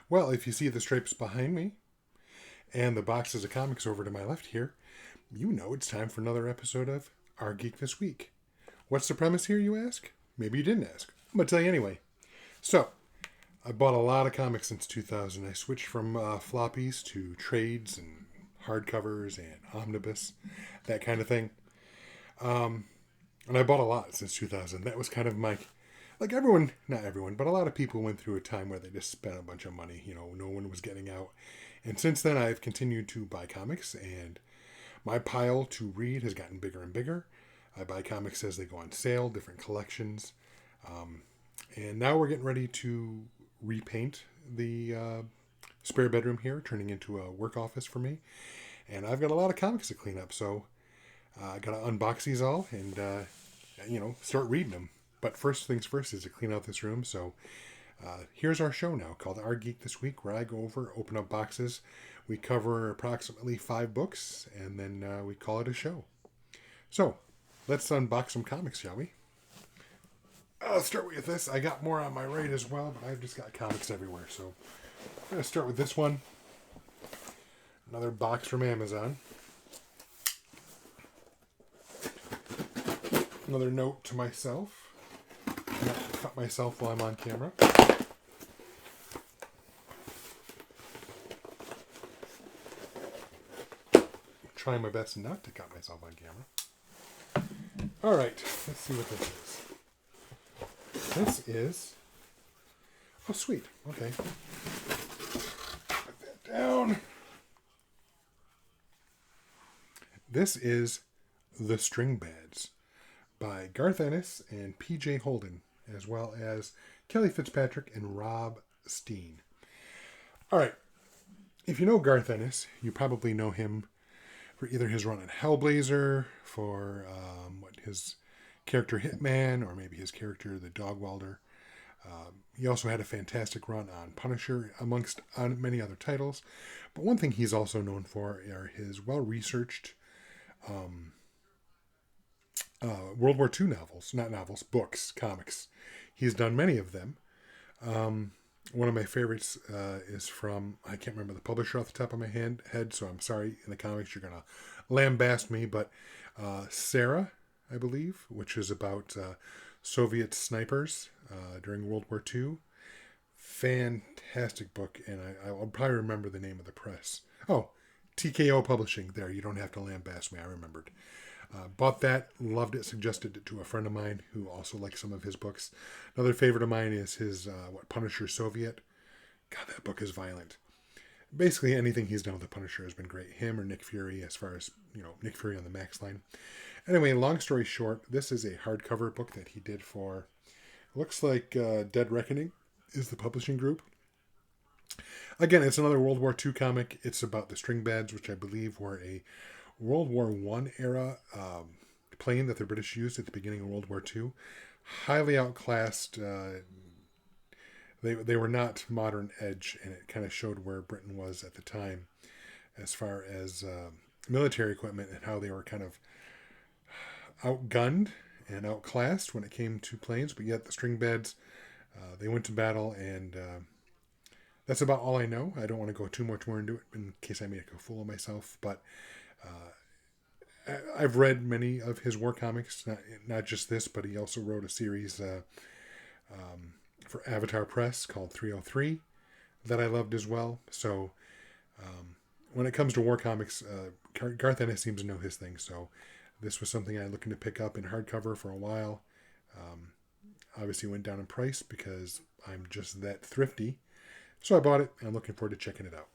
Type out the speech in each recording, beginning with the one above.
Well, if you see the stripes behind me and the boxes of comics over to my left here, you know it's time for another episode of Our Geek This Week. What's the premise here, you ask? Maybe you didn't ask. I'm going to tell you anyway. So, I bought a lot of comics since 2000. I switched from floppies to trades and hardcovers and omnibus, that kind of thing. And I bought a lot since 2000. That was kind of my... Like everyone, not everyone, but a lot of people went through a time where they just spent a bunch of money. You know, no one was getting out. And since then, I've continued to buy comics, and my pile to read has gotten bigger and bigger. I buy comics as they go on sale, different collections. And now we're getting ready to repaint the spare bedroom here, turning into a work office for me. And I've got a lot of comics to clean up, so I got to unbox these all and, start reading them. But first things first is to clean out this room. So here's our show now called Our Geek This Week, where I go over, open up boxes. We cover approximately 5 books, and then we call it a show. So let's unbox some comics, shall we? I'll start with this. I got more on my right as well, but I've just got comics everywhere. So I'm going to start with this one. Another box from Amazon. Another note to myself. Not to cut myself while I'm on camera. Trying my best not to cut myself on camera. Alright, let's see what this is. This is... Oh, sweet. Okay. Put that down. This is The String Bads by Garth Ennis and P.J. Holden, as well as Kelly Fitzpatrick and Rob Steen. All right. If you know Garth Ennis, you probably know him for either his run on Hellblazer, for his character Hitman, or maybe his character the Dog Welder. He also had a fantastic run on Punisher, amongst many other titles. But one thing he's also known for are his well-researched World War II books, comics. He's done many of them. One of my favorites is from, I can't remember the publisher off the top of my head, so I'm sorry, in the comics you're going to lambast me, but Sarah, I believe, which is about Soviet snipers during World War II. Fantastic book, and I'll probably remember the name of the press. Oh, TKO Publishing. There, you don't have to lambast me, I remembered. Bought that, loved it, suggested it to a friend of mine who also likes some of his books. Another favorite of mine is his Punisher Soviet. God, that book is violent. Basically, anything he's done with the Punisher has been great. Him or Nick Fury, as far as, Nick Fury on the Max line. Anyway, long story short, this is a hardcover book that he did for, looks like Dead Reckoning is the publishing group. Again, it's another World War II comic. It's about the String Bads, which I believe were a World War I era plane that the British used at the beginning of World War II. Highly outclassed. They were not modern edge, and it kind of showed where Britain was at the time as far as military equipment and how they were kind of outgunned and outclassed when it came to planes. But yet the String Bads, they went to battle, and that's about all I know. I don't want to go too much more into it in case I make a fool of myself, but I've read many of his war comics, not just this, but he also wrote a series for Avatar Press called 303 that I loved as well. So when it comes to war comics, Garth Ennis seems to know his thing. So this was something I was looking to pick up in hardcover for a while. Obviously went down in price because I'm just that thrifty. So I bought it, and I'm looking forward to checking it out.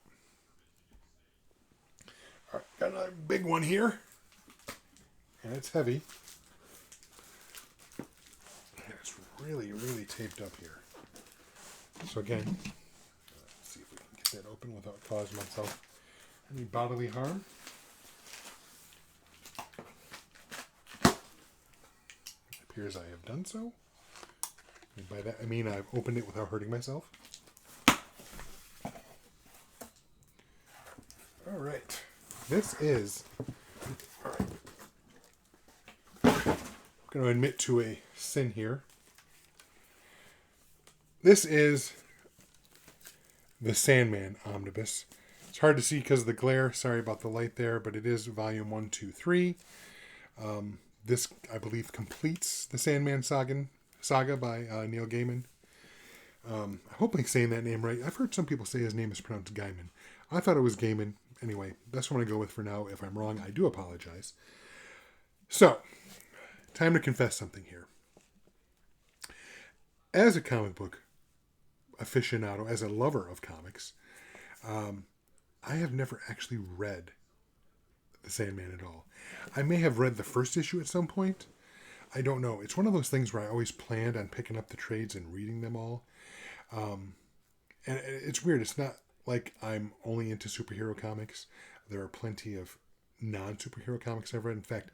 All right, got another big one here. And it's heavy. And it's really, really taped up here. So again, let's see if we can get that open without causing myself any bodily harm. It appears I have done so. And by that I mean I've opened it without hurting myself. All right. This is... All right. I'm going to admit to a sin here. This is the Sandman omnibus. It's hard to see because of the glare. Sorry about the light there, but it is volume 1, 2, 3. This, I believe, completes the Sandman saga by Neil Gaiman. I hope I'm saying that name right. I've heard some people say his name is pronounced Gaiman. I thought it was Gaiman. Anyway, that's what I'm going to go with for now. If I'm wrong, I do apologize. So, time to confess something here. As a comic book aficionado, as a lover of comics, I have never actually read The Sandman at all. I may have read the first issue at some point. I don't know. It's one of those things where I always planned on picking up the trades and reading them all. And it's weird. It's not like I'm only into superhero comics. There are plenty of non-superhero comics I've read. In fact,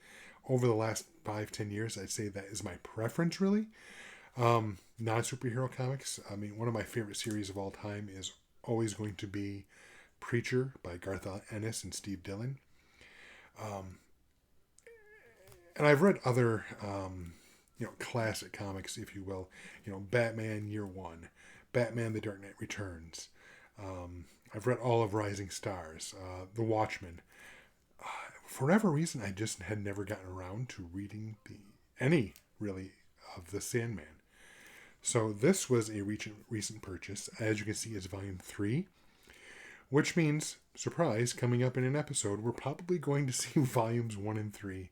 over the last 5-10 years, I'd say that is my preference, really. Non-superhero comics. I mean, one of my favorite series of all time is always going to be Preacher by Garth Ennis and Steve Dillon. And I've read other, classic comics, if you will. Batman Year One, Batman: The Dark Knight Returns. I've read all of Rising Stars, The Watchmen. For whatever reason, I just had never gotten around to reading any really of The Sandman. So this was a recent purchase. As you can see, it's volume 3, which means, surprise, coming up in an episode, we're probably going to see volumes 1 and 3.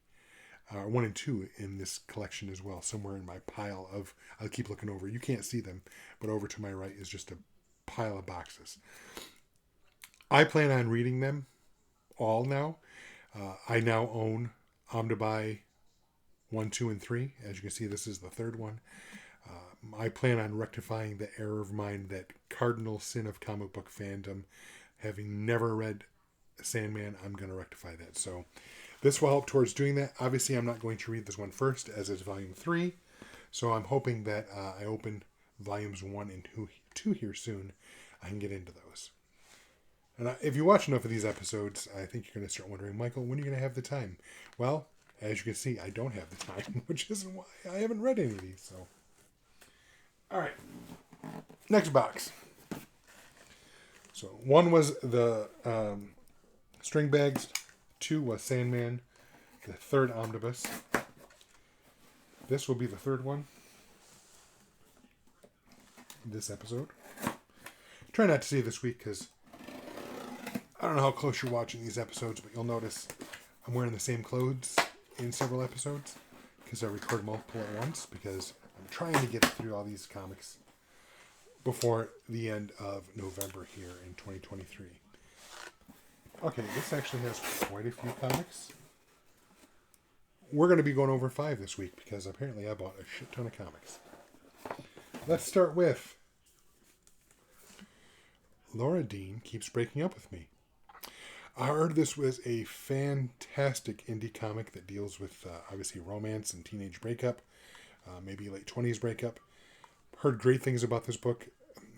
1 and 2 in this collection as well, somewhere in my pile of, I'll keep looking over. You can't see them, but over to my right is just a pile of boxes. I plan on reading them all now. I now own Omnibuy 1, 2, and 3. As you can see, this is the third one. I plan on rectifying the error of mine, that cardinal sin of comic book fandom. Having never read Sandman, I'm going to rectify that. So this will help towards doing that. Obviously, I'm not going to read this one first, as it's volume 3. So I'm hoping that I open volumes 1 and 2 here soon. I can get into those. And if you watch enough of these episodes, I think you're going to start wondering, Michael, when are you going to have the time? Well, as you can see, I don't have the time, which isn't why I haven't read any of these. So, all right, next box. So 1 was the string bags, 2 was Sandman, the third omnibus. This will be the third one this episode. Try not to see this week because I don't know how close you're watching these episodes, but you'll notice I'm wearing the same clothes in several episodes because I record multiple at once, because I'm trying to get through all these comics before the end of November here in 2023. Okay, this actually has quite a few comics. We're going to be going over 5 this week because apparently I bought a shit ton of comics. Let's start with Laura Dean Keeps Breaking Up With Me. I heard this was a fantastic indie comic that deals with obviously romance and teenage breakup, maybe late 20s breakup. Heard great things about this book.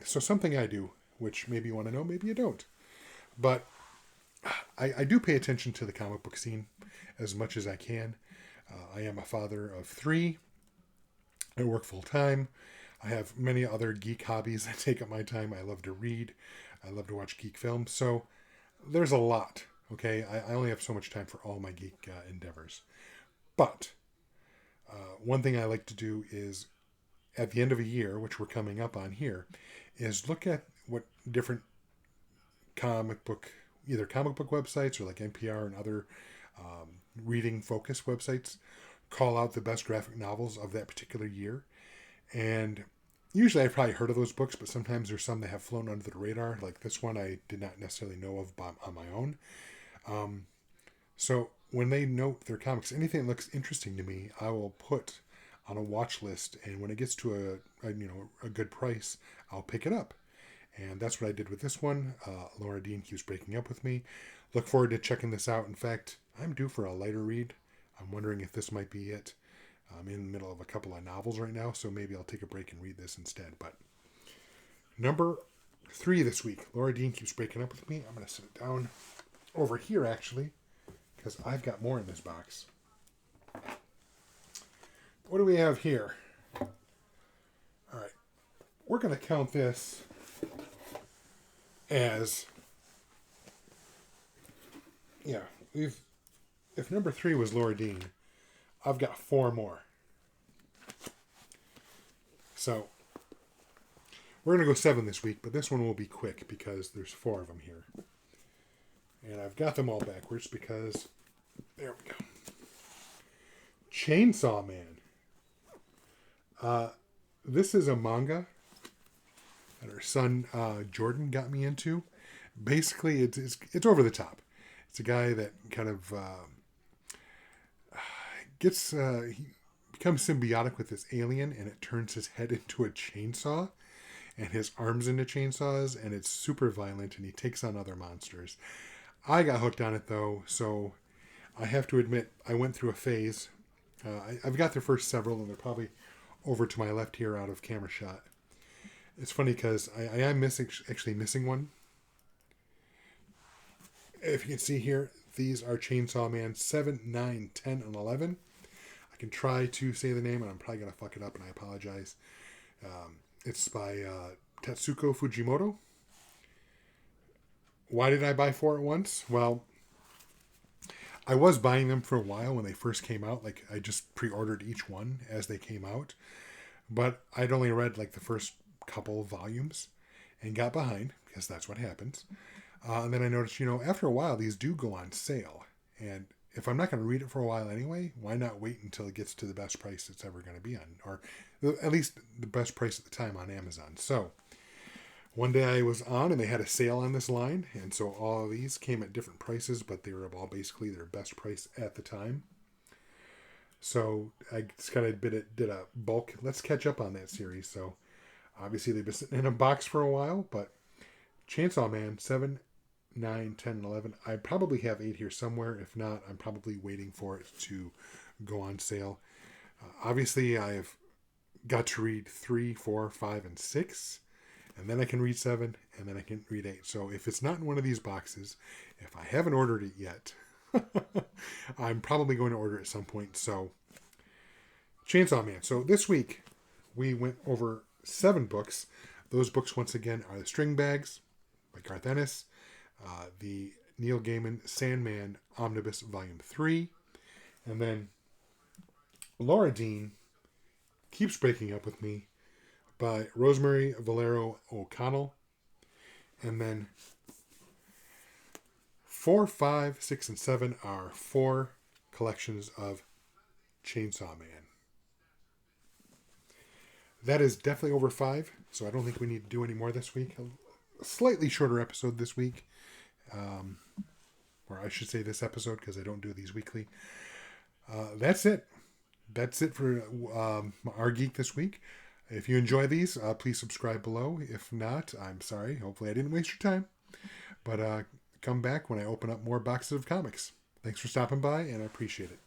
So something I do, which maybe you want to know, maybe you don't. But I do pay attention to the comic book scene as much as I can. I am a father of 3. I work full time. I have many other geek hobbies that take up my time. I love to read. I love to watch geek films. So there's a lot. Okay, I only have so much time for all my geek endeavors. But one thing I like to do is, at the end of a year, which we're coming up on here, is look at what different comic book websites or like NPR and other reading focused websites call out the best graphic novels of that particular year. And usually I've probably heard of those books, but sometimes there's some that have flown under the radar. Like this one I did not necessarily know of on my own. So when they note their comics, anything that looks interesting to me, I will put on a watch list. And when it gets to a good price, I'll pick it up. And that's what I did with this one. Laura Dean Keeps Breaking Up With Me. Look forward to checking this out. In fact, I'm due for a lighter read. I'm wondering if this might be it. I'm in the middle of a couple of novels right now, so maybe I'll take a break and read this instead. But number 3 this week, Laura Dean Keeps Breaking Up With Me. I'm going to sit it down over here, actually, because I've got more in this box. What do we have here? All right. We're going to count this as yeah, if number 3 was Laura Dean, I've got 4 more. So we're gonna go 7 this week, but this one will be quick because there's 4 of them here, and I've got them all backwards because there we go. Chainsaw Man. This is a manga that our son Jordan got me into. Basically, it's over the top. It's a guy that kind of he becomes symbiotic with this alien, and it turns his head into a chainsaw and his arms into chainsaws, and it's super violent, and he takes on other monsters. I got hooked on it though, so I have to admit I went through a phase. I've got the first several, and they're probably over to my left here out of camera shot. It's funny because I am actually missing one. If you can see here, these are Chainsaw Man 7, 9, 10, and 11. I can try to say the name, and I'm probably going to fuck it up, and I apologize. It's by Tetsuko Fujimoto. Why did I buy 4 at once? Well, I was buying them for a while when they first came out. Like, I just pre-ordered each one as they came out. But I'd only read, like, the first couple of volumes and got behind, because that's what happens. And then I noticed, after a while, these do go on sale. And if I'm not going to read it for a while anyway, why not wait until it gets to the best price it's ever going to be on? Or at least the best price at the time on Amazon. So one day I was on, and they had a sale on this line. And so all of these came at different prices, but they were all basically their best price at the time. So I just kind of did a bulk. Let's catch up on that series. So obviously they've been sitting in a box for a while, but Chainsaw Man 7, 9, 10, and 11. I probably have 8 here somewhere. If not, I'm probably waiting for it to go on sale. Obviously, I've got to read 3, 4, 5, and 6. And then I can read 7, and then I can read 8. So if it's not in one of these boxes, if I haven't ordered it yet, I'm probably going to order it at some point. So, Chainsaw Man. So this week, we went over 7 books. Those books, once again, are The String Bags by Garth Ennis, the Neil Gaiman Sandman Omnibus Volume 3, and then Laura Dean Keeps Breaking Up With Me by Rosemary Valero O'Connell, and then 4, 5, 6, and 7 are 4 collections of Chainsaw Man. That is definitely over 5, so I don't think we need to do any more this week. A slightly shorter episode this week. Or I should say this episode, because I don't do these weekly. That's it. That's it for our Geek this week. If you enjoy these, please subscribe below. If not, I'm sorry. Hopefully I didn't waste your time. But come back when I open up more boxes of comics. Thanks for stopping by, and I appreciate it.